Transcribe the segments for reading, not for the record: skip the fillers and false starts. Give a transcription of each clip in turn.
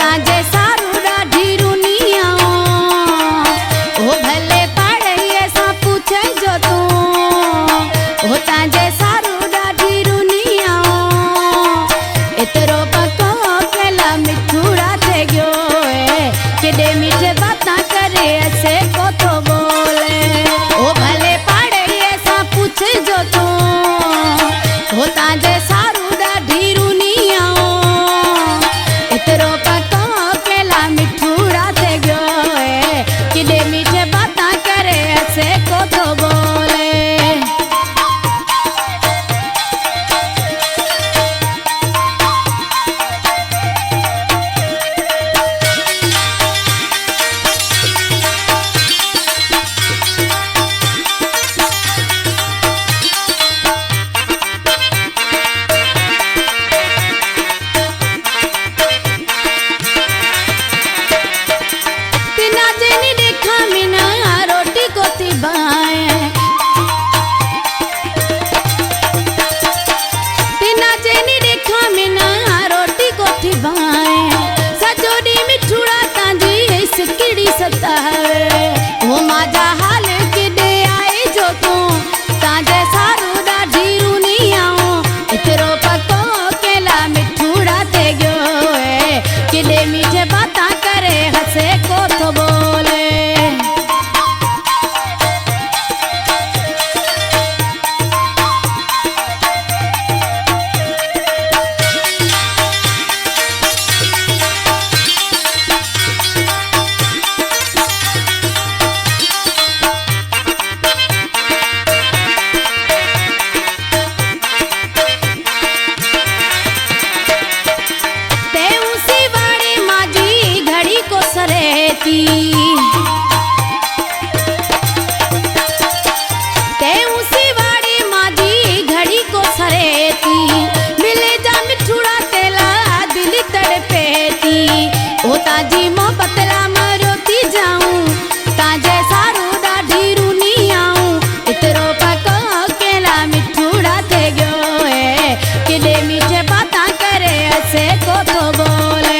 ताजे सारू ॾाढी रुनिया ओ भले पाड़े ऐसा पूछे जो तू ओ ताजे सारू ॾाढी रुनिया एतरो पको केला मिठूड़ा थे गयो केॾे मीठे बातां करे ऐसे को तो बोले ओ भले पाड़े ऐसा पूछे जो तू ओ ताजे सारू ॾाढी रुनिया एतरो पको केला मिठूड़ा थे गयो केॾे मीठे बातां करे ऐसे को तो बोले वो माजा हाल केॾे आए जो तू ताजे सारू ॾाढी रुनिया एतरो पको केला मिठूड़ा थे गयो केॾे मीठे बातां करे हसे को तो बोले ते उसी वाड़ी माजी घड़ी को सरेती मिले जा मिठूड़ा तेला दिल तड़पेती ओ ताजी मोहब्बत ला मरोती जाऊं ताजे सारू ॾाढी रुनिया एतरो पको केला मिठूड़ा थे गयो केॾे मीठे बातां करे ऐसे को तो बोले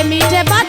मीठे बात